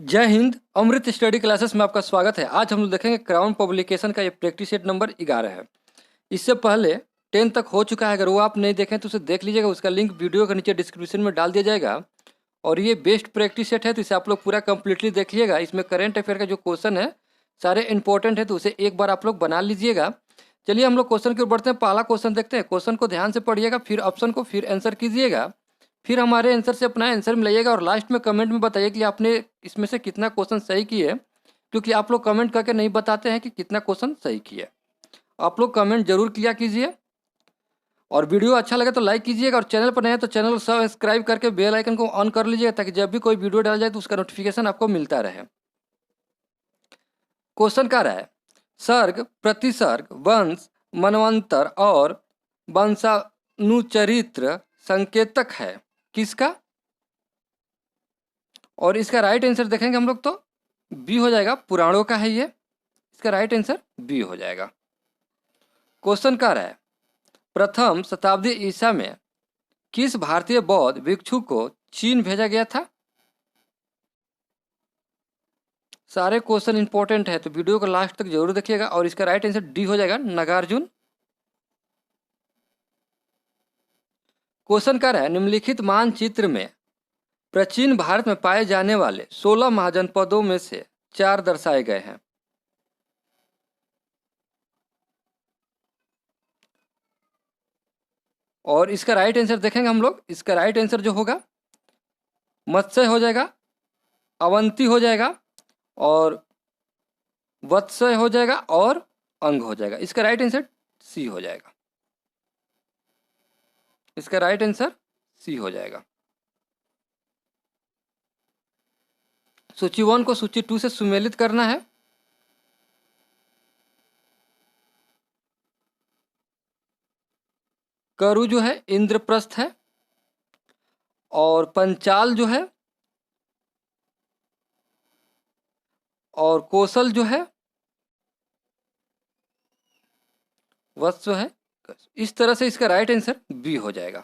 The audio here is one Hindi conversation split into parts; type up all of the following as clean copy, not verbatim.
जय हिंद। अमृत स्टडी क्लासेस में आपका स्वागत है। आज हम लोग देखेंगे क्राउन पब्लिकेशन का ये प्रैक्टिस सेट नंबर 11 है। इससे पहले 10 तक हो चुका है। अगर वो आप नहीं देखें तो उसे देख लीजिएगा। उसका लिंक वीडियो के नीचे डिस्क्रिप्शन में डाल दिया जाएगा। और ये बेस्ट प्रैक्टिस सेट है, तो इसे आप लोग पूरा कंप्लीटली देखिएगा। इसमें करेंट अफेयर का जो क्वेश्चन है सारे इंपॉर्टेंट है, तो उसे एक बार आप लोग बना लीजिएगा। चलिए हम लोग क्वेश्चन की ओर बढ़ते हैं। पहला क्वेश्चन देखते हैं। क्वेश्चन को ध्यान से पढ़िएगा, फिर ऑप्शन को फिर आंसर कीजिएगा, फिर हमारे आंसर से अपना आंसर मिलाइएगा और लास्ट में कमेंट में बताइए कि आपने इसमें से कितना क्वेश्चन सही किए, क्योंकि आप लोग कमेंट करके नहीं बताते हैं कि कितना क्वेश्चन सही किए। आप लोग कमेंट जरूर किया कीजिए और वीडियो अच्छा लगे तो लाइक कीजिएगा। और चैनल पर नए हैं तो चैनल को सब्सक्राइब करके बेल आइकन को ऑन कर लीजिएगा, ताकि जब भी कोई वीडियो डाला जाए तो उसका नोटिफिकेशन आपको मिलता रहे। क्वेश्चन क्या रहा है? सर्ग, प्रतिसर्ग, वंश, मनवंतर और वंशानुचरित्र संकेतक है किसका? और इसका राइट आंसर देखेंगे हम लोग तो बी हो जाएगा, पुराणों का है ये। इसका राइट आंसर बी हो जाएगा। क्वेश्चन क्या रहा है? प्रथम शताब्दी ईसा में किस भारतीय बौद्ध भिक्षु को चीन भेजा गया था? सारे क्वेश्चन इंपॉर्टेंट है, तो वीडियो को लास्ट तक जरूर देखिएगा। और इसका राइट आंसर डी हो जाएगा, नागार्जुन। क्वेश्चन क्या रहा है? निम्नलिखित मानचित्र में प्राचीन भारत में पाए जाने वाले 16 महाजनपदों में से 4 दर्शाए गए हैं। और इसका राइट आंसर देखेंगे हम लोग। इसका राइट आंसर जो होगा मत्स्य हो जाएगा, अवंती हो जाएगा, और वत्स्य हो जाएगा, और अंग हो जाएगा। इसका राइट आंसर सी हो जाएगा। इसका राइट आंसर सी हो जाएगा। सूची 1 को सूची 2 से सुमेलित करना है। करु जो है इंद्रप्रस्थ है, और पंचाल जो है, और कौशल जो है वत्स है। इस तरह से इसका राइट आंसर बी हो जाएगा।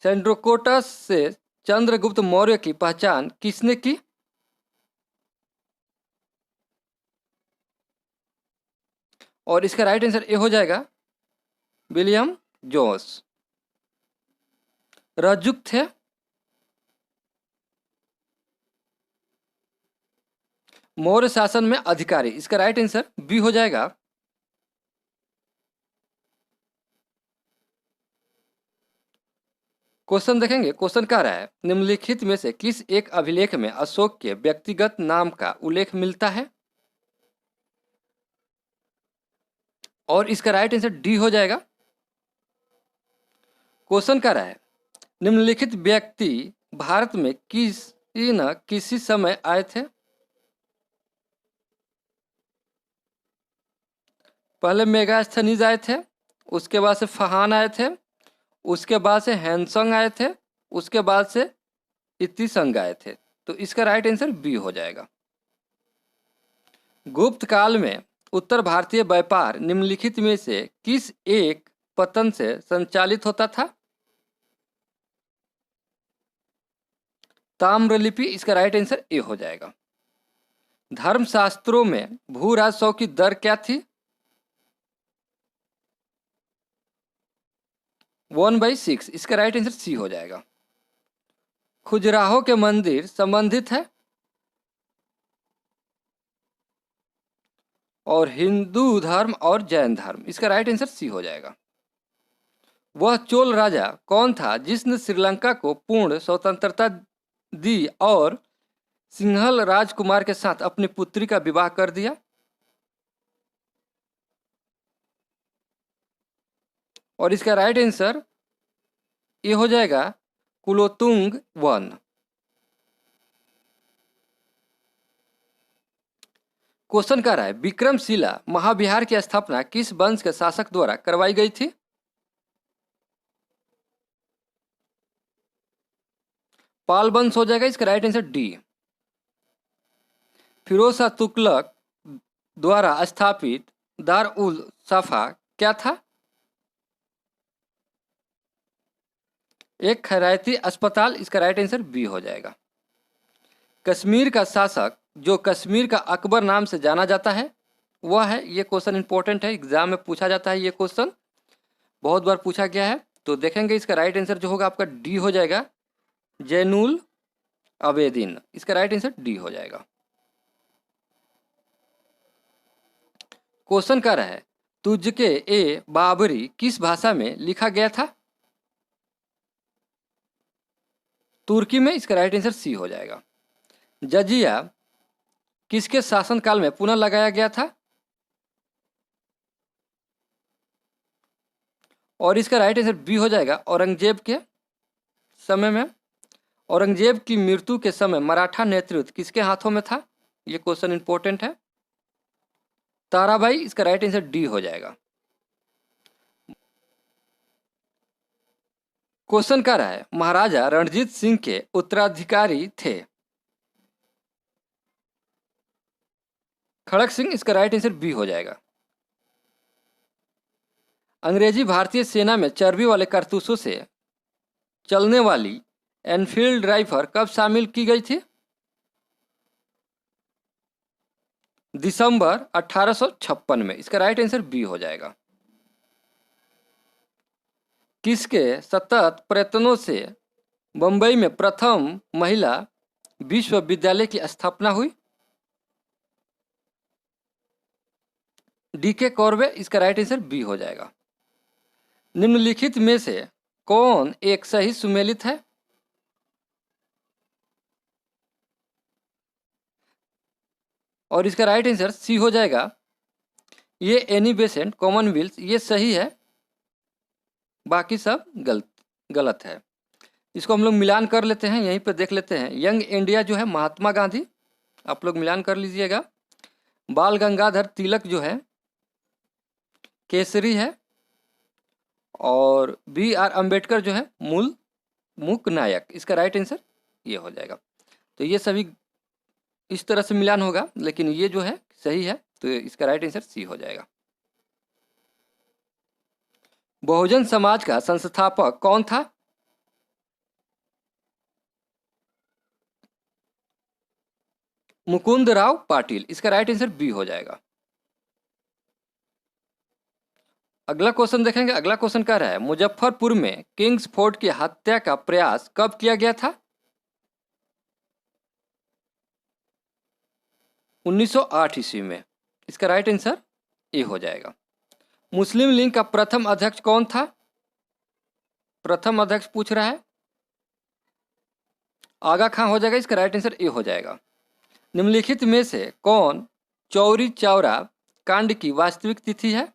सेंड्रोकोटस से चंद्रगुप्त मौर्य की पहचान किसने की? और इसका राइट आंसर ए हो जाएगा, विलियम जोन्स। रज्जुक थे। मौर्य शासन में अधिकारी। इसका राइट आंसर बी हो जाएगा। क्वेश्चन देखेंगे। क्वेश्चन क्या रहा है? निम्नलिखित में से किस एक अभिलेख में अशोक के व्यक्तिगत नाम का उल्लेख मिलता है? और इसका राइट आंसर डी हो जाएगा। क्वेश्चन क्या रहा है? निम्नलिखित व्यक्ति भारत में किसी समय आए थे? पहले मेगास्थनीज आए थे, उसके बाद से फहान आए थे, उसके बाद से हैंसंग आए थे, उसके बाद से इतिसंग आए थे। तो इसका राइट आंसर बी हो जाएगा। गुप्त काल में उत्तर भारतीय व्यापार निम्नलिखित में से किस एक पतन से संचालित होता था? ताम्रलिपि। इसका राइट आंसर ए हो जाएगा। धर्मशास्त्रों में भू राजस्व की दर क्या थी? 1/6। इसका राइट आंसर सी हो जाएगा। खजुराहो के मंदिर संबंधित है और हिंदू धर्म और जैन धर्म। इसका राइट आंसर सी हो जाएगा। वह चोल राजा कौन था जिसने श्रीलंका को पूर्ण स्वतंत्रता दी और सिंहल राजकुमार के साथ अपनी पुत्री का विवाह कर दिया? और इसका राइट आंसर ये हो जाएगा, कुलोतुंग वन। क्वेश्चन क्या रहा है? विक्रमशिला महाविहार की स्थापना किस वंश के शासक द्वारा करवाई गई थी? पाल वंश हो जाएगा। इसका right answer D. Firoz Shah Tughlaq द्वारा स्थापित दार उल सफा क्या था? एक खैराती अस्पताल, इसका राइट आंसर बी हो जाएगा। कश्मीर का शासक जो कश्मीर का अकबर नाम से जाना जाता है वह है, ये क्वेश्चन इंपॉर्टेंट है, एग्जाम में पूछा जाता है, ये क्वेश्चन बहुत बार पूछा गया है। तो देखेंगे इसका राइट आंसर जो होगा आपका डी हो जाएगा, जैनुल आवेदीन, इसका राइट आंसर डी हो जाएगा। क्वेश्चन कर रहा है तुझके ए बाबरी किस भाषा में लिखा गया था? तुर्की में, इसका राइट आंसर सी हो जाएगा। जजिया किसके शासनकाल में पुनः लगाया गया था? और इसका राइट आंसर बी हो जाएगा, औरंगजेब के समय में। औरंगजेब की मृत्यु के समय मराठा नेतृत्व किसके हाथों में था? ये क्वेश्चन इंपॉर्टेंट है, ताराबाई, इसका राइट आंसर डी हो जाएगा। क्वेश्चन कर रहा है महाराजा रणजीत सिंह के उत्तराधिकारी थे? खड़क सिंह, इसका राइट आंसर बी हो जाएगा। अंग्रेजी भारतीय सेना में चर्बी वाले कारतूसों से चलने वाली एनफील्ड राइफल कब शामिल की गई थी? दिसंबर 1856 में, इसका राइट आंसर बी हो जाएगा। किसके सतत प्रयत्नों से मुंबई में प्रथम महिला विश्वविद्यालय की स्थापना हुई? डीके कॉर्बे, इसका राइट आंसर बी हो जाएगा। निम्नलिखित में से कौन एक सही सुमेलित है? और इसका राइट आंसर सी हो जाएगा। ये एनी बेसेंट, कॉमनवेल्थ, ये सही है, बाकी सब गलत है। इसको हम लोग मिलान कर लेते हैं, यहीं पर देख लेते हैं। यंग इंडिया जो है महात्मा गांधी, आप लोग मिलान कर लीजिएगा। बाल गंगाधर तिलक जो है केसरी है, और बी आर अम्बेडकर जो है मूक नायक, इसका राइट आंसर ये हो जाएगा। तो ये सभी इस तरह से मिलान होगा, लेकिन ये जो है सही है, तो इसका राइट आंसर सी हो जाएगा। बहुजन समाज का संस्थापक कौन था? मुकुंद राव पाटिल, इसका राइट आंसर बी हो जाएगा। अगला क्वेश्चन देखेंगे। अगला क्वेश्चन कह रहा है मुजफ्फरपुर में किंग्स फोर्ट की हत्या का प्रयास कब किया गया था? 1908 ईस्वी में, इसका राइट आंसर ए हो जाएगा। मुस्लिम लीग का प्रथम अध्यक्ष कौन था? प्रथम अध्यक्ष पूछ रहा है, आगा खां हो जाएगा, इसका राइट आंसर ए हो जाएगा। निम्नलिखित में से कौन चौरी चौरा कांड की वास्तविक तिथि है?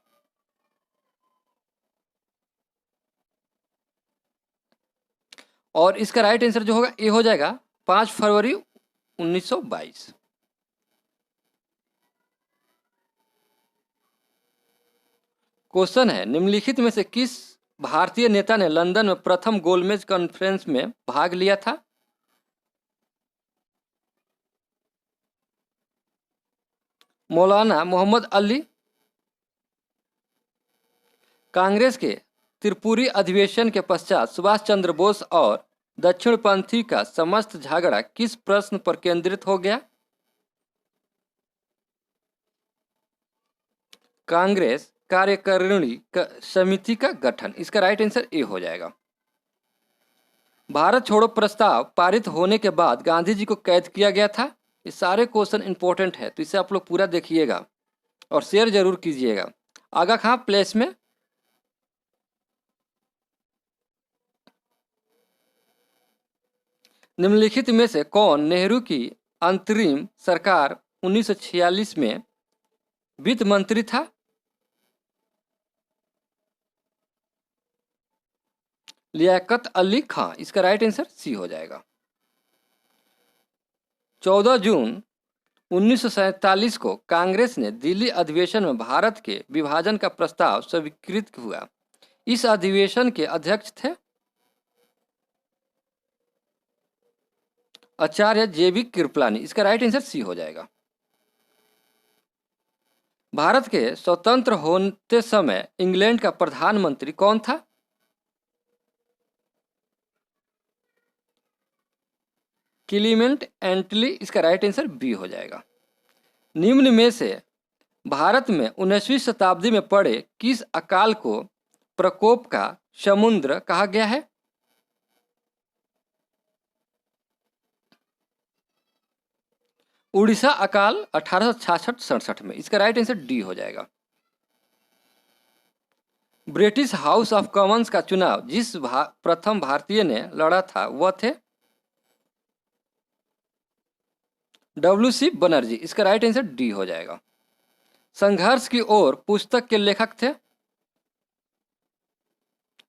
और इसका राइट आंसर जो होगा ए हो जाएगा, 5 फरवरी 1922। क्वेश्चन है निम्नलिखित में से किस भारतीय नेता ने लंदन में प्रथम गोलमेज कॉन्फ्रेंस में भाग लिया था? मौलाना मोहम्मद अली। कांग्रेस के त्रिपुरी अधिवेशन के पश्चात सुभाष चंद्र बोस और दक्षिणपंथी का समस्त झगड़ा किस प्रश्न पर केंद्रित हो गया? कांग्रेस कार्यकारिणी समिति का गठन, इसका राइट आंसर ए हो जाएगा। भारत छोड़ो प्रस्ताव पारित होने के बाद गांधी जी को कैद किया गया था। ये सारे क्वेश्चन इंपॉर्टेंट है, तो इसे आप लोग पूरा देखिएगा और शेयर जरूर कीजिएगा। आगा खां प्लेस में, निम्नलिखित में से कौन नेहरू की अंतरिम सरकार 1946 में वित्त मंत्री था? लियाकत अली खां, इसका राइट आंसर सी हो जाएगा। 14 जून 1947 को कांग्रेस ने दिल्ली अधिवेशन में भारत के विभाजन का प्रस्ताव स्वीकृत हुआ। इस अधिवेशन के अध्यक्ष थे आचार्य जेबी कृपलानी, इसका राइट आंसर सी हो जाएगा। भारत के स्वतंत्र होते समय इंग्लैंड का प्रधानमंत्री कौन था? क्लीमेंट एंटली, इसका राइट आंसर बी हो जाएगा। निम्न में से भारत में 19वीं शताब्दी में पड़े किस अकाल को प्रकोप का समुद्र कहा गया है? उड़ीसा अकाल 1866-67 में, इसका राइट आंसर डी हो जाएगा। ब्रिटिश हाउस ऑफ कॉमन्स का चुनाव जिस प्रथम भारतीय ने लड़ा था वह थे WC बनर्जी, इसका राइट आंसर डी हो जाएगा। संघर्ष की ओर पुस्तक के लेखक थे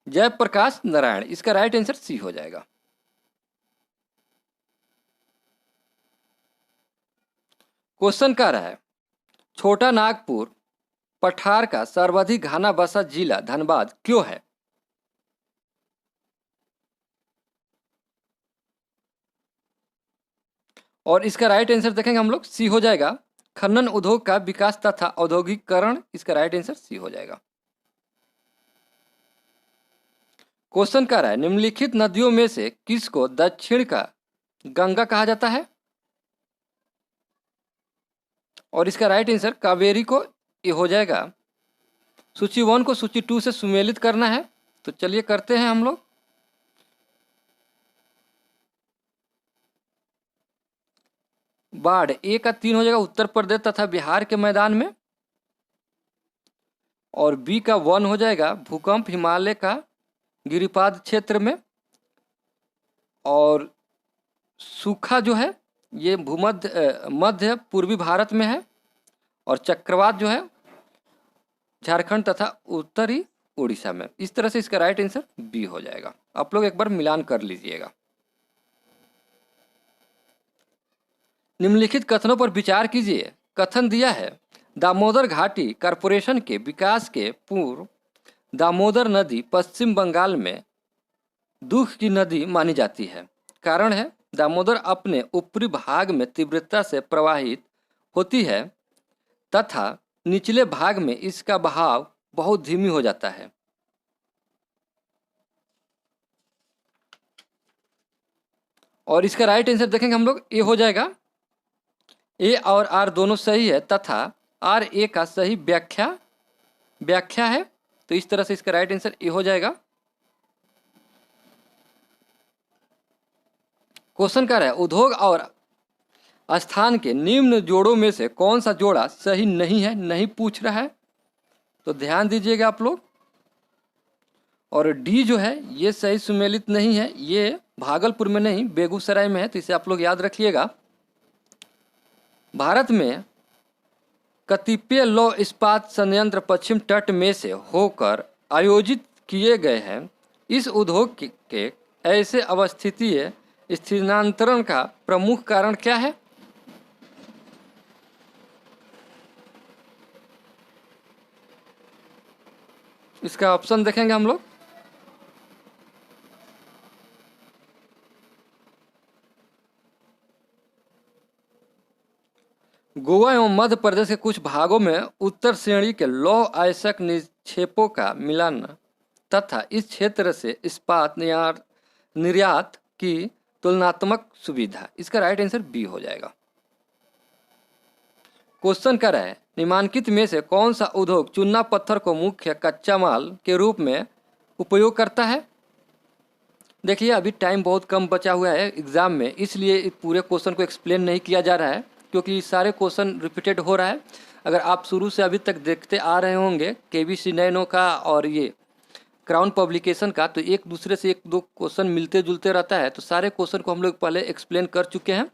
जयप्रकाश नारायण, इसका राइट आंसर सी हो जाएगा। क्वेश्चन कह रहा है छोटा नागपुर पठार का सर्वाधिक घना बसा जिला धनबाद क्यों है? और इसका राइट आंसर देखेंगे हम लोग, सी हो जाएगा। खनन उद्योग का विकास तथा औद्योगिकरण, इसका राइट आंसर सी हो जाएगा। क्वेश्चन कह रहा है निम्नलिखित नदियों में से किसको दक्षिण का गंगा कहा जाता है? और इसका राइट आंसर कावेरी को ये हो जाएगा। सूची 1 को सूची 2 से सुमेलित करना है, तो चलिए करते हैं हम लोग। बाढ़ ए का 3 हो जाएगा उत्तर प्रदेश तथा बिहार के मैदान में, और बी का 1 हो जाएगा भूकंप हिमालय का गिरिपाद क्षेत्र में, और सूखा जो है ये भूमध्य मध्य पूर्वी भारत में है, और चक्रवात जो है झारखंड तथा उत्तरी उड़ीसा में। इस तरह से इसका राइट आंसर बी हो जाएगा। आप लोग एक बार मिलान कर लीजिएगा। निम्नलिखित कथनों पर विचार कीजिए। कथन दिया है दामोदर घाटी कॉरपोरेशन के विकास के पूर्व दामोदर नदी पश्चिम बंगाल में दुख की नदी मानी जाती है। कारण है दामोदर अपने ऊपरी भाग में तीव्रता से प्रवाहित होती है तथा निचले भाग में इसका बहाव बहुत धीमी हो जाता है। और इसका राइट आंसर देखेंगे हम लोग, ए हो जाएगा। ए और आर दोनों सही है तथा आर ए का सही व्याख्या है, तो इस तरह से इसका राइट आंसर ए हो जाएगा। क्वेश्चन कर रहा है उद्योग और स्थान के निम्न जोड़ों में से कौन सा जोड़ा सही नहीं है, नहीं पूछ रहा है, तो ध्यान दीजिएगा आप लोग। और डी जो है ये सही सुमेलित नहीं है, ये भागलपुर में नहीं बेगूसराय में है, तो इसे आप लोग याद रखिएगा। भारत में कतिपय लौह इस्पात संयंत्र पश्चिम तट में से होकर आयोजित किए गए हैं। इस उद्योग के ऐसे अवस्थितीय स्थानांतरण का प्रमुख कारण क्या है? इसका ऑप्शन देखेंगे हम लोग। गोवा एवं मध्य प्रदेश के कुछ भागों में उत्तर श्रेणी के लौह अयस्क निक्षेपों का मिलन तथा इस क्षेत्र से इस्पात निर्यात की तुलनात्मक सुविधा, इसका राइट आंसर बी हो जाएगा। क्वेश्चन कर रहा है निम्नलिखित में से कौन सा उद्योग चूना पत्थर को मुख्य कच्चा माल के रूप में उपयोग करता है? देखिए अभी टाइम बहुत कम बचा हुआ है एग्जाम में, इसलिए पूरे क्वेश्चन को एक्सप्लेन नहीं किया जा रहा है क्योंकि सारे क्वेश्चन रिपीटेड हो रहा है। अगर आप शुरू से अभी तक देखते आ रहे होंगे KBC नैनो का और ये क्राउन पब्लिकेशन का, तो एक दूसरे से एक दो क्वेश्चन मिलते जुलते रहता है, तो सारे क्वेश्चन को हम लोग पहले एक्सप्लेन कर चुके हैं।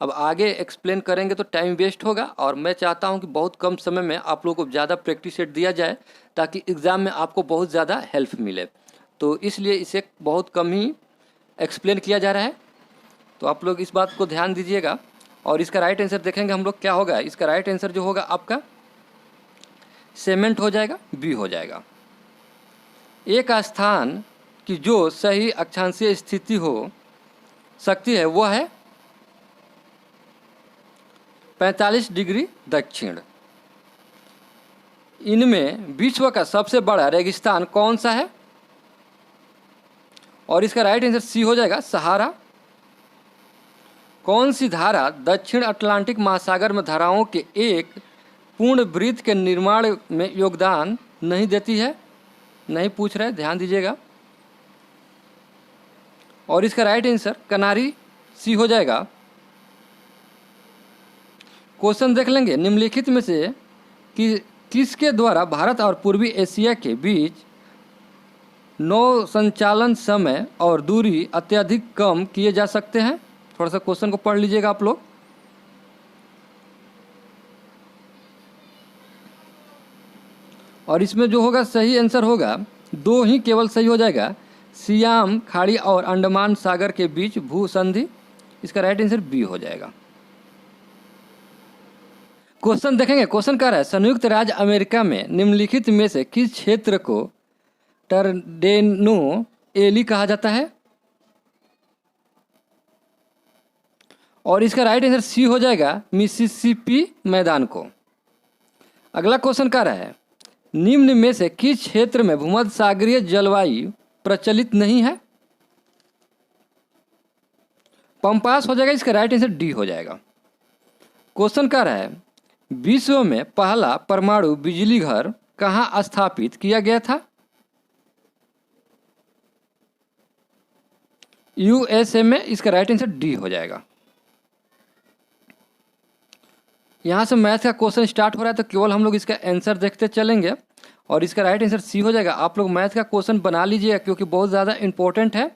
अब आगे एक्सप्लेन करेंगे तो टाइम वेस्ट होगा, और मैं चाहता हूं कि बहुत कम समय में आप लोगों को ज़्यादा प्रैक्टिस सेट दिया जाए ताकि एग्ज़ाम में आपको बहुत ज़्यादा हेल्प मिले। तो इसलिए इसे बहुत कम ही एक्सप्लेन किया जा रहा है, तो आप लोग इस बात को ध्यान दीजिएगा। और इसका राइट आंसर देखेंगे हम लोग क्या होगा। इसका राइट आंसर जो होगा आपका सीमेंट हो जाएगा, बी हो जाएगा। एक स्थान की जो सही अक्षांशीय स्थिति हो सकती है वह है 45 डिग्री दक्षिण। इनमें विश्व का सबसे बड़ा रेगिस्तान कौन सा है? और इसका राइट आंसर सी हो जाएगा, सहारा। कौन सी धारा दक्षिण अटलांटिक महासागर में धाराओं के एक पूर्ण वृत्त के निर्माण में योगदान नहीं देती है? नहीं पूछ रहे, ध्यान दीजिएगा। और इसका राइट आंसर कनारी सी हो जाएगा। क्वेश्चन देख लेंगे, निम्नलिखित में से किसके द्वारा भारत और पूर्वी एशिया के बीच नौ संचालन समय और दूरी अत्यधिक कम किए जा सकते हैं? थोड़ा सा क्वेश्चन को पढ़ लीजिएगा आप लोग। और इसमें जो होगा सही आंसर होगा, दो ही केवल सही हो जाएगा, सियाम खाड़ी और अंडमान सागर के बीच भू संधि। इसका राइट आंसर बी हो जाएगा। क्वेश्चन देखेंगे, क्वेश्चन कह रहा है संयुक्त राज्य अमेरिका में निम्नलिखित में से किस क्षेत्र को टर्डेनो एली कहा जाता है? और इसका राइट आंसर सी हो जाएगा, मिसिसिपी मैदान को। अगला क्वेश्चन कह रहा है निम्न में से किस क्षेत्र में भूमध्य सागरीय जलवायु प्रचलित नहीं है? पंपास हो जाएगा, इसका राइट आंसर डी हो जाएगा। क्वेश्चन कह रहा है विश्व में पहला परमाणु बिजली घर कहाँ स्थापित किया गया था? यूएसए में। इसका राइट आंसर डी हो जाएगा। यहाँ से मैथ का क्वेश्चन स्टार्ट हो रहा है तो केवल हम लोग इसका आंसर देखते चलेंगे और इसका राइट आंसर सी हो जाएगा। आप लोग मैथ का क्वेश्चन बना लीजिएगा क्योंकि बहुत ज़्यादा इंपॉर्टेंट है।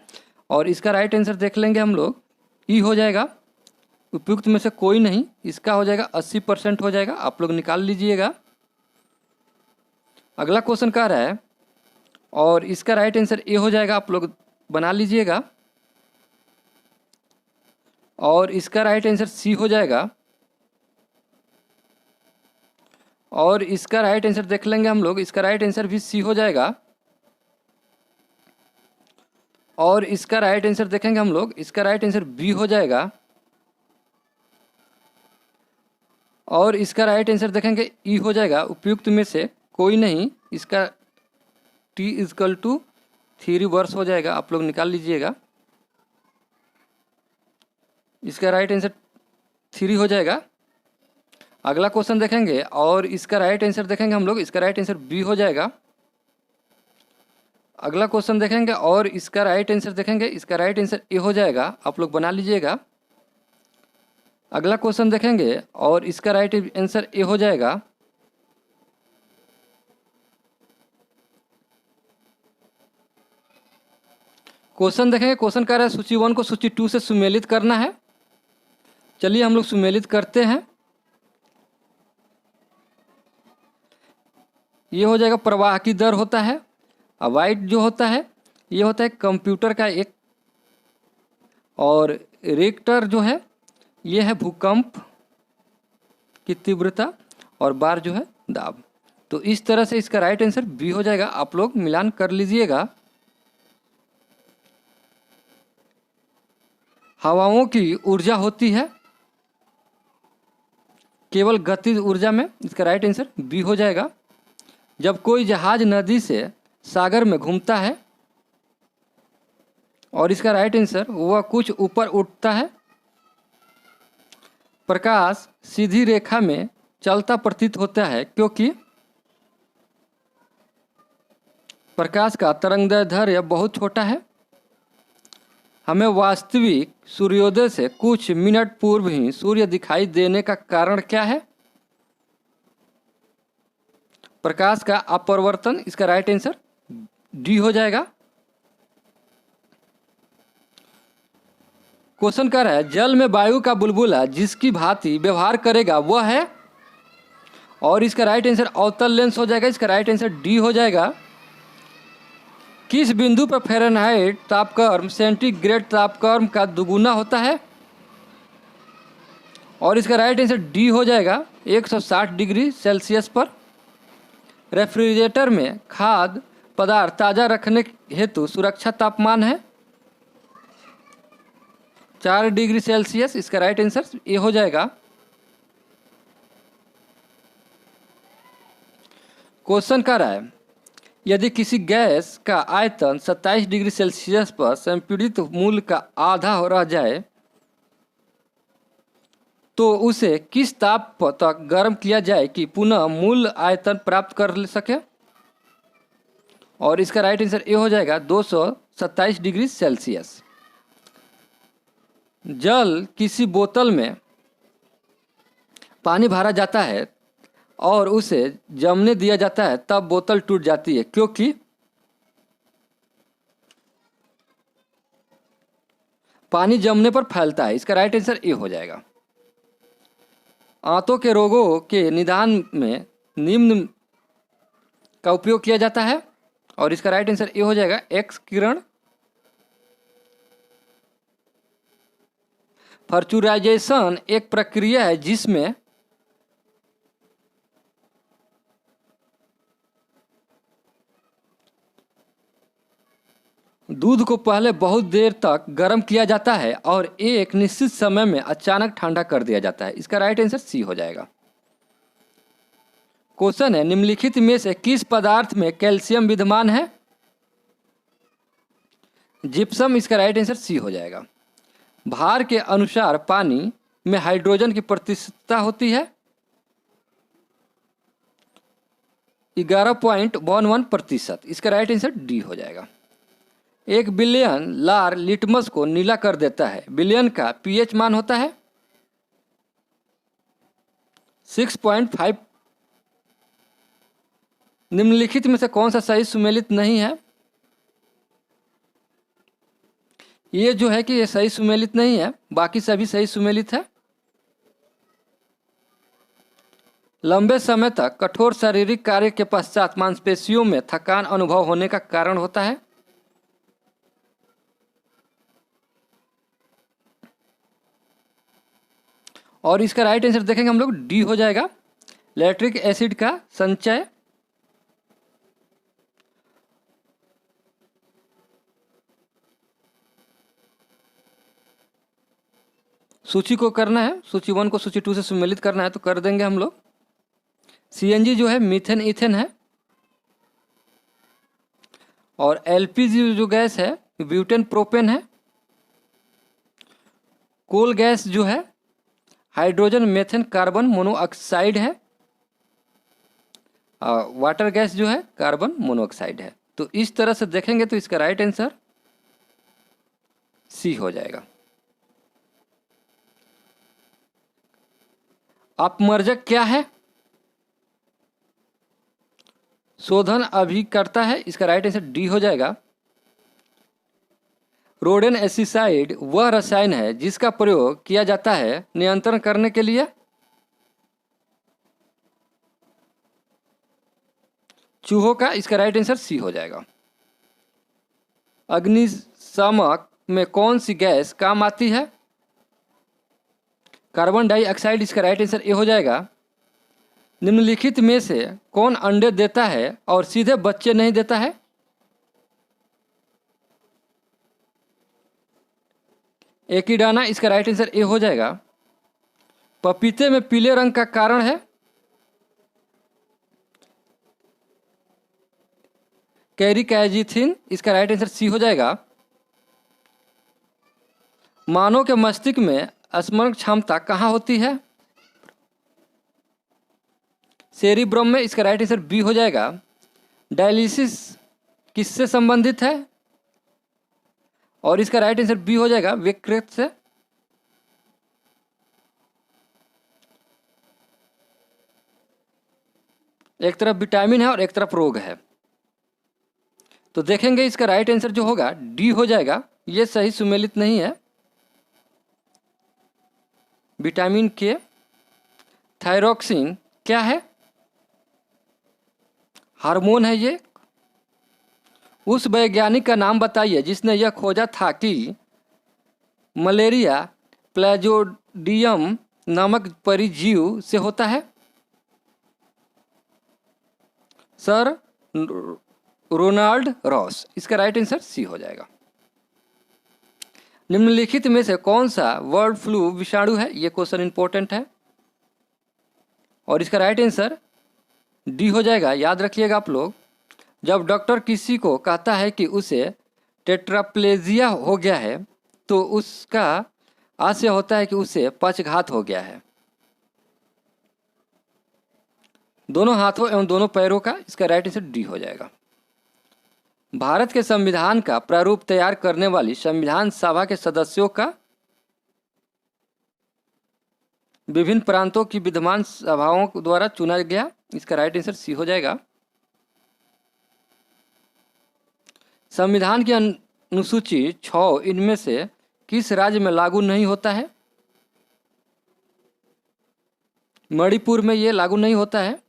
और इसका राइट आंसर देख लेंगे हम लोग, ई हो जाएगा। उपयुक्त में से कोई नहीं, इसका हो जाएगा 80% हो जाएगा, आप लोग निकाल लीजिएगा। अगला क्वेश्चन कह रहा है और इसका राइट आंसर ए हो जाएगा, आप लोग बना लीजिएगा। और इसका राइट आंसर सी हो जाएगा। और इसका राइट आंसर देख लेंगे हम लोग, इसका राइट आंसर भी सी हो जाएगा। और इसका राइट आंसर देखेंगे हम लोग, इसका राइट आंसर बी हो जाएगा। और इसका राइट आंसर देखेंगे ई हो जाएगा। उपयुक्त में से कोई नहीं, इसका टी इजकल टू 3 वर्ष हो जाएगा, आप लोग निकाल लीजिएगा। इसका राइट आंसर 3 हो जाएगा। अगला क्वेश्चन देखेंगे और इसका राइट आंसर देखेंगे हम लोग, इसका राइट आंसर बी हो जाएगा। अगला क्वेश्चन देखेंगे और इसका राइट आंसर देखेंगे, इसका राइट आंसर ए हो जाएगा, आप लोग बना लीजिएगा। अगला क्वेश्चन देखेंगे और इसका राइट आंसर ए हो जाएगा। क्वेश्चन देखेंगे, क्वेश्चन कह रहा है सूची 1 को सूची 2 से सुमेलित करना है। चलिए हम लोग सुमेलित करते हैं। ये हो जाएगा प्रवाह की दर होता है। वाइट जो होता है ये होता है कंप्यूटर का एक, और रिक्टर जो है ये है भूकंप की तीव्रता, और बार जो है दाब। तो इस तरह से इसका राइट आंसर बी हो जाएगा, आप लोग मिलान कर लीजिएगा। हवाओं की ऊर्जा होती है केवल गतिज ऊर्जा में, इसका राइट आंसर बी हो जाएगा। जब कोई जहाज नदी से सागर में घूमता है, और इसका राइट आंसर वह कुछ ऊपर उठता है। प्रकाश सीधी रेखा में चलता प्रतीत होता है क्योंकि प्रकाश का तरंगदैर्ध्य बहुत छोटा है। हमें वास्तविक सूर्योदय से कुछ मिनट पूर्व ही सूर्य दिखाई देने का कारण क्या है? प्रकाश का अपवर्तन। इसका राइट आंसर डी हो जाएगा। क्वेश्चन कह रहा है जल में वायु का बुलबुला जिसकी भांति व्यवहार करेगा वह है, और इसका राइट आंसर अवतल लेंस हो जाएगा। इसका राइट आंसर डी हो जाएगा। किस बिंदु पर फ़ारेनहाइट तापक्रम सेंटीग्रेड तापक्रम का दुगुना होता है? और इसका राइट आंसर डी हो जाएगा 160 डिग्री सेल्सियस पर। रेफ्रिजरेटर में खाद्य पदार्थ ताज़ा रखने हेतु सुरक्षा तापमान है 4 डिग्री सेल्सियस। इसका राइट आंसर ए हो जाएगा। क्वेश्चन कह रहा है यदि किसी गैस का आयतन 27 डिग्री सेल्सियस पर संपीड़ित मूल्य का आधा हो रह जाए तो उसे किस ताप तक गर्म किया जाए कि पुनः मूल आयतन प्राप्त कर सके? और इसका राइट आंसर ये हो जाएगा 227 डिग्री सेल्सियस। जल किसी बोतल में पानी भरा जाता है और उसे जमने दिया जाता है, तब बोतल टूट जाती है, क्योंकि पानी जमने पर फैलता है। इसका राइट आंसर ए हो जाएगा। आंतों के रोगों के निदान में निम्न का उपयोग किया जाता है, और इसका राइट आंसर ए हो जाएगा एक्स किरण। फर्चुराइजेशन एक प्रक्रिया है जिसमें दूध को पहले बहुत देर तक गर्म किया जाता है और एक निश्चित समय में अचानक ठंडा कर दिया जाता है। इसका राइट आंसर सी हो जाएगा। क्वेश्चन है, निम्नलिखित में से किस पदार्थ में कैल्शियम विद्यमान है? जिप्सम। इसका राइट आंसर सी हो जाएगा। भार के अनुसार पानी में हाइड्रोजन की प्रतिशतता होती है 11.11%। इसका राइट आंसर डी हो जाएगा। 1 बिलियन लार लिटमस को नीला कर देता है। बिलियन का पीएच मान होता है 6.5। निम्नलिखित में से कौन सा सही सुमेलित नहीं है? ये जो है कि ये सही सुमेलित नहीं है, बाकी सभी सही सुमेलित है। लंबे समय तक कठोर शारीरिक कार्य के पश्चात मांसपेशियों में थकान अनुभव होने का कारण होता है। और इसका राइट आंसर देखेंगे हम लोग, डी हो जाएगा, लैक्टिक एसिड का संचय। सूची को करना है, सूची 1 को सूची 2 से सम्मिलित करना है तो कर देंगे हम लोग। सीएनजी जो है मीथेन इथेन है, और एलपीजी जो गैस है ब्यूटेन प्रोपेन है। कोल गैस जो है हाइड्रोजन मेथेन कार्बन मोनोऑक्साइड है। वाटर गैस जो है कार्बन मोनोऑक्साइड है। तो इस तरह से देखेंगे तो इसका राइट आंसर सी हो जाएगा। अपमर्जक क्या है? शोधन अभिकर्ता है। इसका राइट आंसर डी हो जाएगा। रोडेन एसिसाइड वह रसायन है जिसका प्रयोग किया जाता है नियंत्रण करने के लिए। चूहों का। इसका राइट आंसर सी हो जाएगा। अग्निशामक में कौन सी गैस काम आती है? Carbon dioxide. इसका राइट आंसर ए हो जाएगा। निम्नलिखित में से कौन अंडे देता है और सीधे बच्चे नहीं देता है? एकिडाना। इसका राइट आंसर ए हो जाएगा। पपीते में पीले रंग का कारण है कैरिकाजिथिन। इसका राइट आंसर सी हो जाएगा। मानव के मस्तिष्क में स्मरण क्षमता कहाँ होती है? सेरिब्रम में। इसका राइट आंसर बी हो जाएगा। डायलिसिस किससे संबंधित है? और इसका राइट आंसर बी हो जाएगा, विकृत से। एक तरफ विटामिन है और एक तरफ रोग है। तो देखेंगे इसका राइट आंसर जो होगा डी हो जाएगा। ये सही सुमेलित नहीं है। विटामिन के। थायरोक्सिन क्या है? हार्मोन है ये। उस वैज्ञानिक का नाम बताइए जिसने यह खोजा था कि मलेरिया प्लाज्मोडियम नामक परिजीव से होता है। Sir Ronald Ross. इसका राइट आंसर सी हो जाएगा। निम्नलिखित में से कौन सा बर्ड फ्लू विषाणु है? ये क्वेश्चन इंपॉर्टेंट है और इसका राइट आंसर डी हो जाएगा। याद रखिएगा आप लोग, जब डॉक्टर किसी को कहता है कि उसे टेट्राप्लेजिया हो गया है तो उसका आज से होता है कि उससे पक्षघात हो गया है। दोनों हाथों एवं दोनों पैरों का, इसका राइट आंसर डी हो जाएगा। भारत के संविधान का प्रारूप तैयार करने वाली संविधान सभा के सदस्यों का विभिन्न प्रांतों की विद्यमान सभाओं द्वारा चुना गया, इसका राइट आंसर सी हो जाएगा। संविधान की अनुसूची 6 इनमें से किस राज्य में लागू नहीं होता है? मणिपुर में ये लागू नहीं होता है।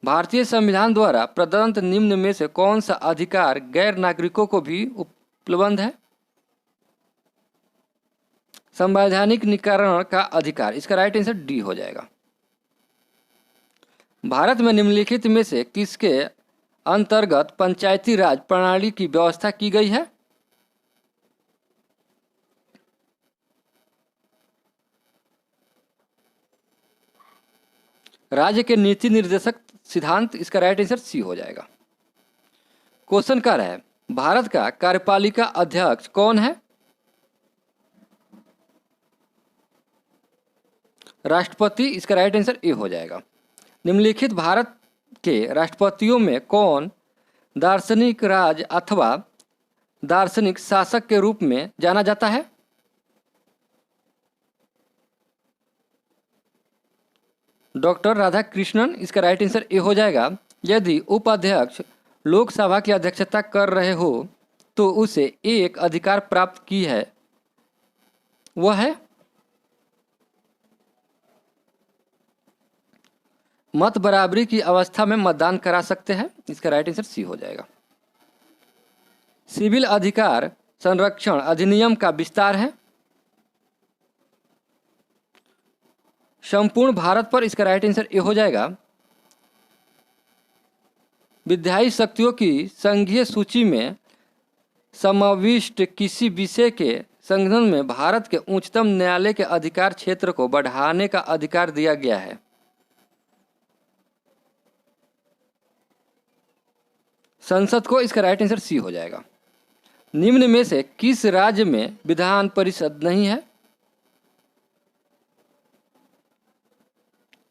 भारतीय संविधान द्वारा प्रदत्त निम्न में से कौन सा अधिकार गैर नागरिकों को भी उपलब्ध है? संवैधानिक निकारण का अधिकार, इसका राइट आंसर डी हो जाएगा। भारत में निम्नलिखित में से किसके अंतर्गत पंचायती राज प्रणाली की व्यवस्था की गई है? राज्य के नीति निर्देशक सिद्धांत, इसका राइट आंसर सी हो जाएगा। क्वेश्चन कर है भारत का कार्यपालिका अध्यक्ष कौन है? राष्ट्रपति, इसका राइट आंसर ए हो जाएगा। निम्नलिखित भारत के राष्ट्रपतियों में कौन दार्शनिक राज अथवा दार्शनिक शासक के रूप में जाना जाता है? डॉक्टर राधाकृष्णन, इसका राइट आंसर ए हो जाएगा। यदि उपाध्यक्ष लोकसभा की अध्यक्षता कर रहे हो तो उसे एक अधिकार प्राप्त की है, वह है मत बराबरी की अवस्था में मतदान करा सकते हैं, इसका राइट आंसर सी हो जाएगा। सिविल अधिकार संरक्षण अधिनियम का विस्तार है संपूर्ण भारत पर, इसका राइट आंसर ए हो जाएगा। विधायी शक्तियों की संघीय सूची में समाविष्ट किसी विषय के संशोधन में भारत के उच्चतम न्यायालय के अधिकार क्षेत्र को बढ़ाने का अधिकार दिया गया है? संसद को, इसका राइट आंसर सी हो जाएगा। निम्न में से किस राज्य में विधान परिषद नहीं है?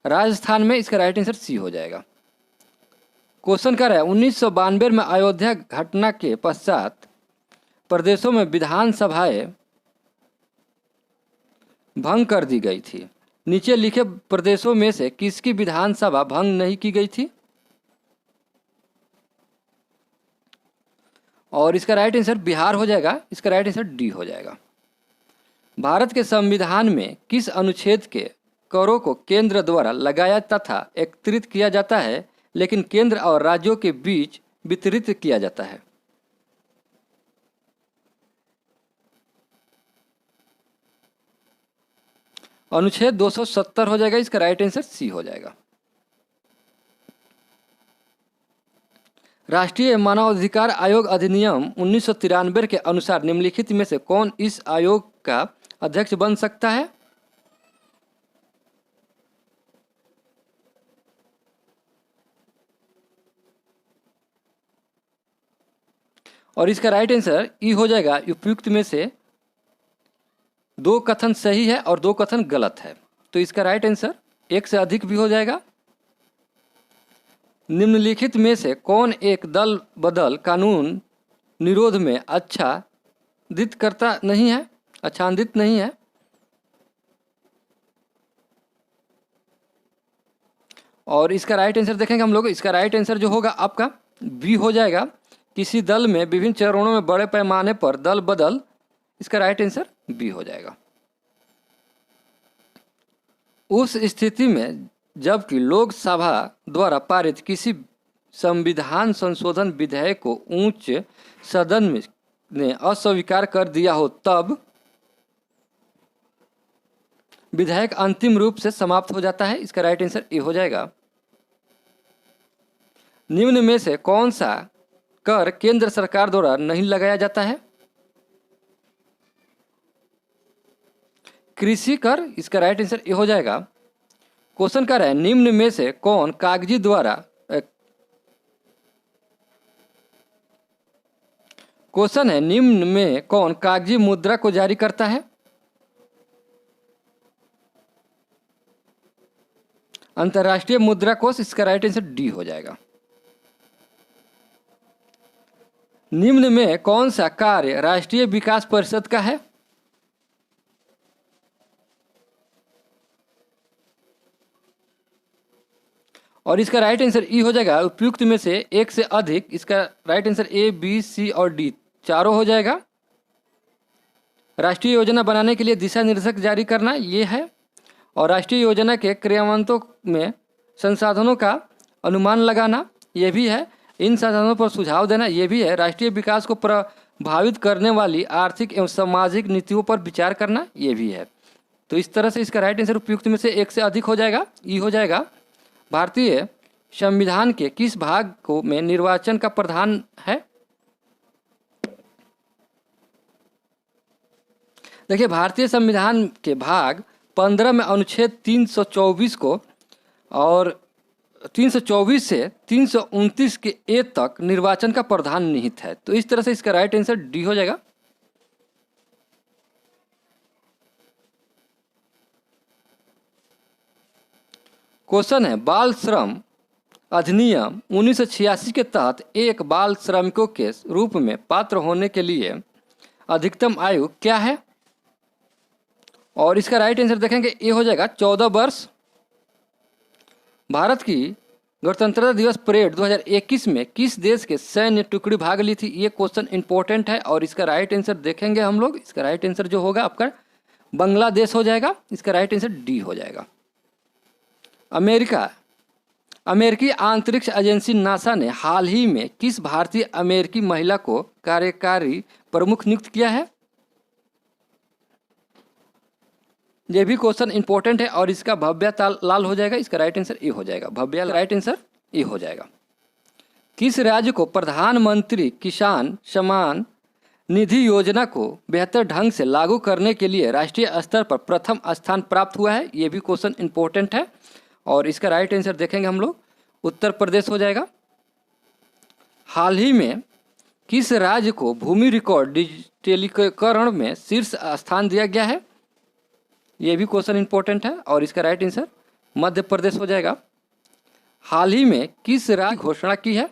राजस्थान में, इसका राइट आंसर सी हो जाएगा। क्वेश्चन कर रहा है 1992 में अयोध्या घटना के पश्चात प्रदेशों में विधानसभाएं भंग कर दी गई थी। नीचे लिखे प्रदेशों में से किसकी विधानसभा भंग नहीं की गई थी? और इसका राइट आंसर बिहार हो जाएगा, इसका राइट आंसर डी हो जाएगा। भारत के संविधान में किस अनुच्छेद के करों को केंद्र द्वारा लगाया तथा एकत्रित किया जाता है लेकिन केंद्र और राज्यों के बीच वितरित किया जाता है? अनुच्छेद 270 हो जाएगा, इसका राइट आंसर सी हो जाएगा। राष्ट्रीय मानवाधिकार आयोग अधिनियम 1993 के अनुसार निम्नलिखित में से कौन इस आयोग का अध्यक्ष बन सकता है? और इसका राइट आंसर ई हो जाएगा। उपयुक्त में से 2 कथन सही है और 2 कथन गलत है, तो इसका राइट आंसर एक से अधिक भी हो जाएगा। निम्नलिखित में से कौन एक दल बदल कानून निरोध में आच्छादित करता नहीं है, आच्छादित नहीं है? और इसका राइट आंसर देखेंगे हम लोग। इसका राइट आंसर जो होगा आपका बी हो जाएगा। किसी दल में विभिन्न चरणों में बड़े पैमाने पर दल बदल, इसका राइट आंसर बी हो जाएगा। उस स्थिति में जबकि लोकसभा द्वारा पारित किसी संविधान संशोधन विधेयक को उच्च सदन में ने अस्वीकार कर दिया हो, तब विधेयक अंतिम रूप से समाप्त हो जाता है। इसका राइट आंसर ए हो जाएगा। निम्न में से कौन सा कर केंद्र सरकार द्वारा नहीं लगाया जाता है? कृषि कर, इसका राइट आंसर ए हो जाएगा। क्वेश्चन कर रहा है निम्न में से कौन कागजी द्वारा क्वेश्चन है निम्न में कौन कागजी मुद्रा को जारी करता है? अंतर्राष्ट्रीय मुद्रा कोष, इसका राइट आंसर डी हो जाएगा। निम्न में कौन सा कार्य राष्ट्रीय विकास परिषद का है? और इसका राइट आंसर ई हो जाएगा। उपयुक्त में से एक से अधिक, इसका राइट आंसर ए, बी, सी और डी चारों हो जाएगा। राष्ट्रीय योजना बनाने के लिए दिशा निर्देशक जारी करना, ये है। और राष्ट्रीय योजना के क्रियान्वयन में संसाधनों का अनुमान लगाना, ये भी है। इन संसाधनों पर सुझाव देना, ये भी है। राष्ट्रीय विकास को प्रभावित करने वाली आर्थिक एवं सामाजिक नीतियों पर विचार करना, ये भी है। तो इस तरह से इसका राइट आंसर उपयुक्त में से एक से अधिक हो जाएगा, ई हो जाएगा। भारतीय संविधान के किस भाग को में निर्वाचन का प्रावधान है? देखिए, भारतीय संविधान के भाग 15 में अनुच्छेद 324 को और 324 से 329 के ए तक निर्वाचन का प्रावधान निहित है। तो इस तरह से इसका राइट आंसर डी हो जाएगा। क्वेश्चन है, बाल श्रम अधिनियम 1986 के तहत एक बाल श्रमिकों के रूप में पात्र होने के लिए अधिकतम आयु क्या है? और इसका राइट आंसर देखेंगे, ए हो जाएगा 14 वर्ष। भारत की गणतंत्रता दिवस परेड 2021 में किस देश के सैन्य टुकड़ी भाग ली थी? ये क्वेश्चन इंपॉर्टेंट है और इसका राइट आंसर देखेंगे हम लोग। इसका राइट आंसर जो होगा आपका बांग्लादेश हो जाएगा। इसका राइट आंसर डी हो जाएगा। अमेरिकी अंतरिक्ष एजेंसी नासा ने हाल ही में किस भारतीय अमेरिकी महिला को कार्यकारी प्रमुख नियुक्त किया है? यह भी क्वेश्चन इंपॉर्टेंट है और इसका भव्या लाल हो जाएगा। इसका राइट आंसर ए हो जाएगा। भव्या, राइट आंसर ए हो जाएगा। किस राज्य को प्रधानमंत्री किसान सम्मान निधि योजना को बेहतर ढंग से लागू करने के लिए राष्ट्रीय स्तर पर प्रथम स्थान प्राप्त हुआ है? ये भी क्वेश्चन इंपॉर्टेंट है और इसका राइट आंसर देखेंगे हम लोग, उत्तर प्रदेश हो जाएगा। हाल ही में किस राज्य को भूमि रिकॉर्ड डिजिटलीकरण में शीर्ष स्थान दिया गया है? ये भी क्वेश्चन इंपॉर्टेंट है और इसका राइट आंसर मध्य प्रदेश हो जाएगा। हाल ही में किस राज्य घोषणा की है?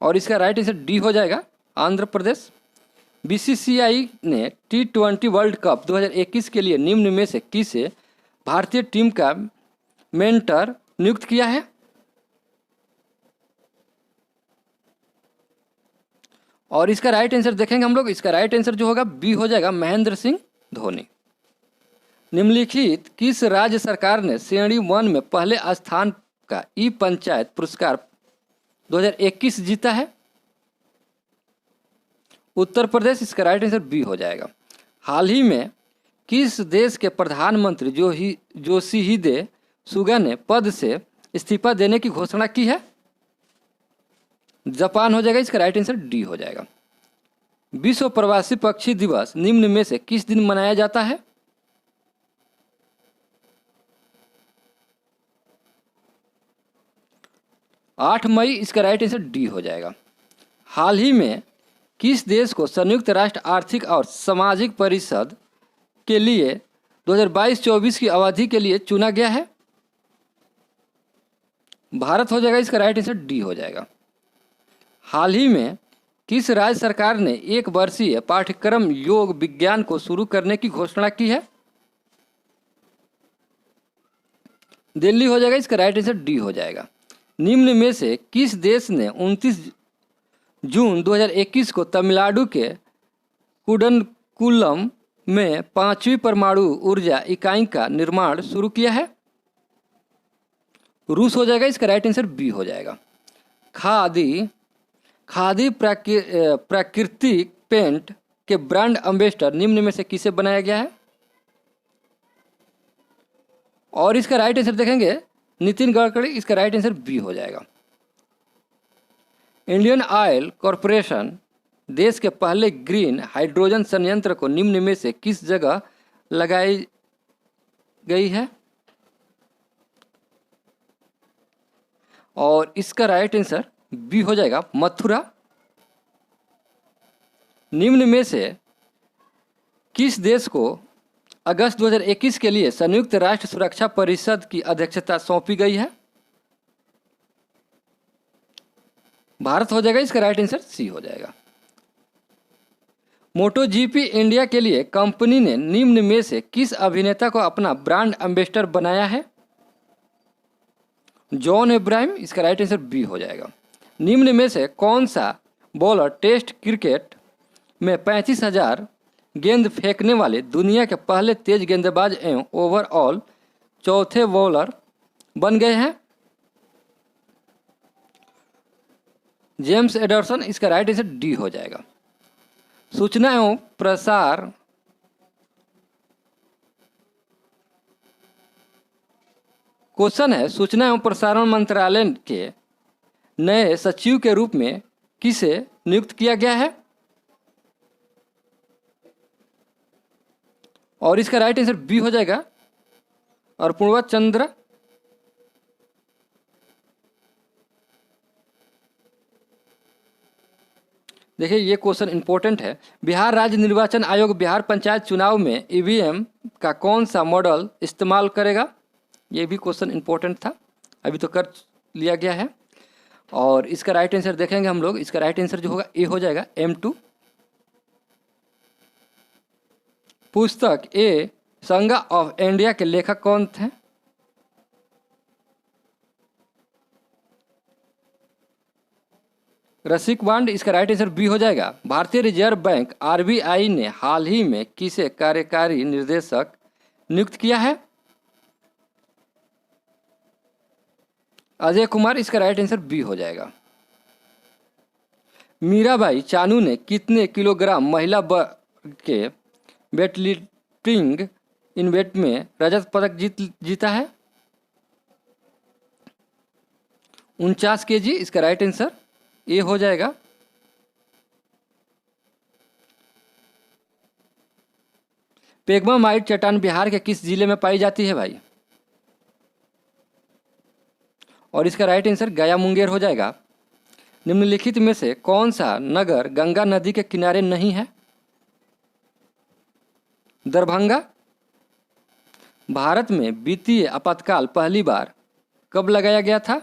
और इसका राइट आंसर डी हो जाएगा, आंध्र प्रदेश। बीसीसीआई ने T20 वर्ल्ड कप 2021 के लिए निम्न में से किसे भारतीय टीम का मेंटर नियुक्त किया है? और इसका राइट आंसर देखेंगे हम लोग। इसका राइट आंसर जो होगा बी हो जाएगा, महेंद्र सिंह धोनी। निम्नलिखित किस राज्य सरकार ने श्रेणी 1 में पहले स्थान का ई पंचायत पुरस्कार 2021 जीता है? उत्तर प्रदेश। इसका राइट आंसर बी हो जाएगा। हाल ही में किस देश के प्रधानमंत्री योशिहिदे सुगा ने पद से इस्तीफा देने की घोषणा की है? जापान हो जाएगा। इसका राइट आंसर डी हो जाएगा। विश्व प्रवासी पक्षी दिवस निम्न में से किस दिन मनाया जाता है? आठ मई। इसका राइट आंसर डी हो जाएगा। हाल ही में किस देश को संयुक्त राष्ट्र आर्थिक और सामाजिक परिषद के लिए 2022-24 की अवधि के लिए चुना गया है? भारत हो जाएगा। इसका राइट आंसर डी हो जाएगा। हाल ही में किस राज्य सरकार ने एक वर्षीय पाठ्यक्रम योग विज्ञान को शुरू करने की घोषणा की है? दिल्ली हो जाएगा। इसका राइट आंसर डी हो जाएगा। निम्न में से किस देश ने 29 जून 2021 को तमिलनाडु के कुडनकुलम में 5वीं परमाणु ऊर्जा इकाई का निर्माण शुरू किया है? रूस हो जाएगा। इसका राइट आंसर बी हो जाएगा। खादी प्राकृतिक पेंट के ब्रांड एम्बेसडर निम्न में से किसे बनाया गया है? और इसका राइट आंसर देखेंगे, नितिन गडकरी। इसका राइट आंसर बी हो जाएगा। इंडियन ऑयल कॉरपोरेशन देश के पहले ग्रीन हाइड्रोजन संयंत्र को निम्न में से किस जगह लगाई गई है? और इसका राइट आंसर बी हो जाएगा, मथुरा। निम्न में से किस देश को अगस्त 2021 के लिए संयुक्त राष्ट्र सुरक्षा परिषद की अध्यक्षता सौंपी गई है? भारत हो जाएगा इसका राइट आंसर, सी हो जाएगा। मोटो जीपी इंडिया के लिए कंपनी ने निम्न में से किस अभिनेता को अपना ब्रांड एम्बेसडर बनाया है? जॉन इब्राहिम, इसका राइट आंसर बी हो जाएगा। निम्न में से कौन सा बॉलर टेस्ट क्रिकेट में 35,000 गेंद फेंकने वाले दुनिया के पहले तेज गेंदबाज एवं ओवरऑल चौथे बॉलर बन गए हैं? जेम्स एडरसन, इसका राइट आंसर डी हो जाएगा। सूचना एवं प्रसार क्वेश्चन है, सूचना एवं प्रसारण मंत्रालय के नए सचिव के रूप में किसे नियुक्त किया गया है? और इसका राइट आंसर बी हो जाएगा, और पूर्वा चंद्र। देखिए ये क्वेश्चन इंपॉर्टेंट है। बिहार राज्य निर्वाचन आयोग बिहार पंचायत चुनाव में ईवीएम का कौन सा मॉडल इस्तेमाल करेगा? ये भी क्वेश्चन इंपॉर्टेंट था, अभी तो कर लिया गया है। और इसका राइट आंसर देखेंगे हम लोग, इसका राइट आंसर जो होगा ए हो जाएगा, M2। पुस्तक ए संगा ऑफ इंडिया के लेखक कौन थे? रसिक बांड, इसका राइट आंसर बी हो जाएगा। भारतीय रिजर्व बैंक RBI ने हाल ही में किसे कार्यकारी निर्देशक नियुक्त किया है? अजय कुमार, इसका राइट आंसर बी हो जाएगा। मीराबाई चानू ने कितने किलोग्राम महिला वर्ग के वेटलिफ्टिंग इवेंट में रजत पदक जीता है? 49 kg, इसका राइट आंसर ए हो जाएगा। पेग्मामाइट चट्टान बिहार के किस जिले में पाई जाती है भाई? और इसका राइट आंसर गया मुंगेर हो जाएगा। निम्नलिखित में से कौन सा नगर गंगा नदी के किनारे नहीं है? दरभंगा। भारत में वित्तीय आपातकाल पहली बार कब लगाया गया था?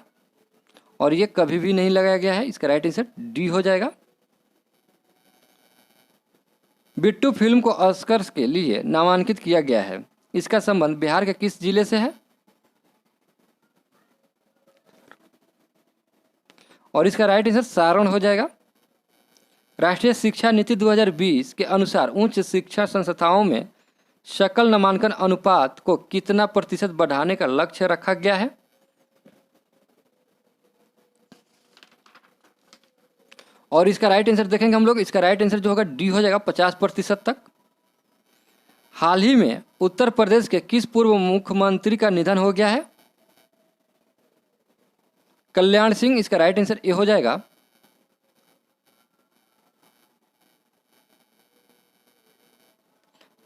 और ये कभी भी नहीं लगाया गया है, इसका राइट आंसर डी हो जाएगा। बिट्टू फिल्म को ऑस्कर्स के लिए नामांकित किया गया है, इसका संबंध बिहार के किस जिले से है? और इसका राइट आंसर सारण हो जाएगा। राष्ट्रीय शिक्षा नीति 2020 के अनुसार उच्च शिक्षा संस्थाओं में सकल नामांकन अनुपात को कितना प्रतिशत बढ़ाने का लक्ष्य रखा गया है? और इसका राइट आंसर देखेंगे हम लोग, इसका राइट आंसर जो होगा डी हो जाएगा, 50% तक। हाल ही में उत्तर प्रदेश के किस पूर्व मुख्यमंत्री का निधन हो गया है? कल्याण सिंह, इसका राइट आंसर ए हो जाएगा।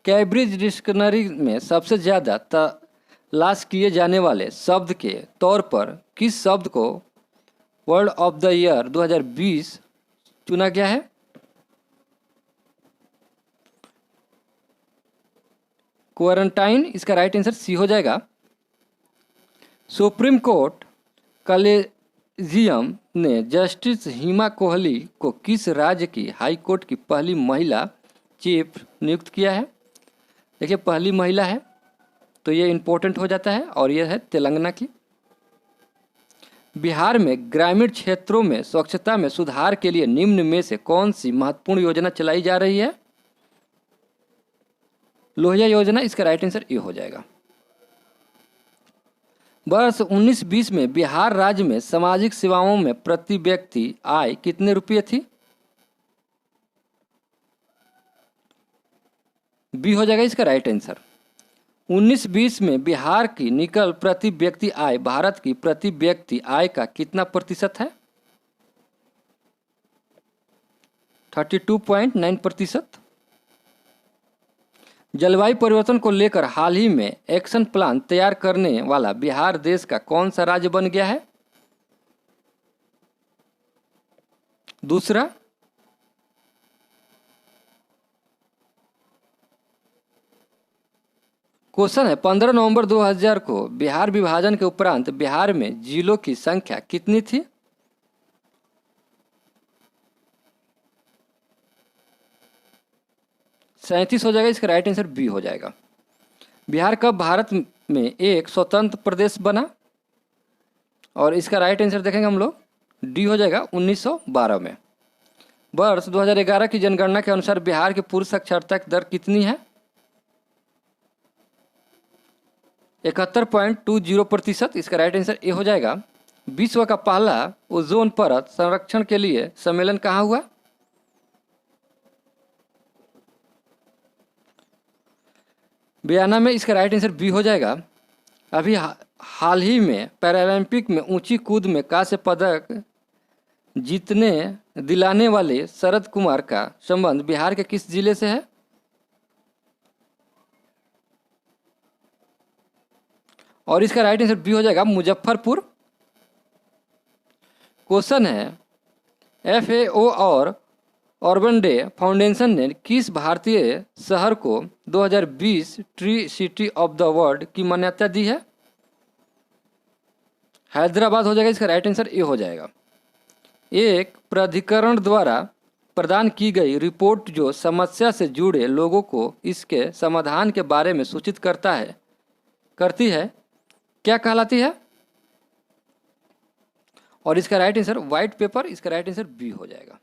कैम्ब्रिज डिक्शनरी में सबसे ज्यादा तलाश किए जाने वाले शब्द के तौर पर किस शब्द को वर्ड ऑफ द ईयर 2020 चुना गया है? क्वारंटाइन, इसका राइट आंसर सी हो जाएगा। सुप्रीम कोर्ट कॉलेजियम ने जस्टिस हिमा कोहली को किस राज्य की हाई कोर्ट की पहली महिला चीफ नियुक्त किया है? देखिए पहली महिला है तो ये इम्पोर्टेंट हो जाता है, और यह है तेलंगाना की। बिहार में ग्रामीण क्षेत्रों में स्वच्छता में सुधार के लिए निम्न में से कौन सी महत्वपूर्ण योजना चलाई जा रही है? लोहिया योजना, इसका राइट आंसर ए हो जाएगा। वर्ष 1920 में बिहार राज्य में सामाजिक सेवाओं में प्रति व्यक्ति आय कितने रुपये थी? बी हो जाएगा इसका राइट आंसर। 1920 में बिहार की निकल प्रति व्यक्ति आय भारत की प्रति व्यक्ति आय का कितना प्रतिशत है? 32.9%। जलवायु परिवर्तन को लेकर हाल ही में एक्शन प्लान तैयार करने वाला बिहार देश का कौन सा राज्य बन गया है? दूसरा। क्वेश्चन है 15 नवंबर 2000 को बिहार विभाजन के उपरांत बिहार में जिलों की संख्या कितनी थी? 37 हो जाएगा, इसका राइट आंसर बी हो जाएगा। बिहार कब भारत में एक स्वतंत्र प्रदेश बना? और इसका राइट आंसर देखेंगे हम लोग, डी हो जाएगा 1912 में। वर्ष 2011 की जनगणना के अनुसार बिहार की पुरुष साक्षरता की दर कितनी है? 71.20%। इसका राइट आंसर ए हो जाएगा। विश्व का पहला ओजोन परत संरक्षण के लिए सम्मेलन कहाँ हुआ? वियना में। इसका राइट आंसर बी हो जाएगा। अभी हाल ही में पैरालंपिक में ऊंची कूद में कांस्य पदक जीतने दिलाने वाले शरद कुमार का संबंध बिहार के किस जिले से है? और इसका राइट आंसर बी हो जाएगा, मुजफ्फरपुर। क्वेश्चन है FAO और अर्बन डे फाउंडेशन ने किस भारतीय शहर को 2020 tree city of the world की मान्यता दी है? हैदराबाद हो जाएगा। इसका राइट आंसर ए हो जाएगा। एक प्राधिकरण द्वारा प्रदान की गई रिपोर्ट जो समस्या से जुड़े लोगों को इसके समाधान के बारे में सूचित करती है क्या कहलाती है? और इसका राइट आंसर व्हाइट पेपर। इसका राइट आंसर बी हो जाएगा।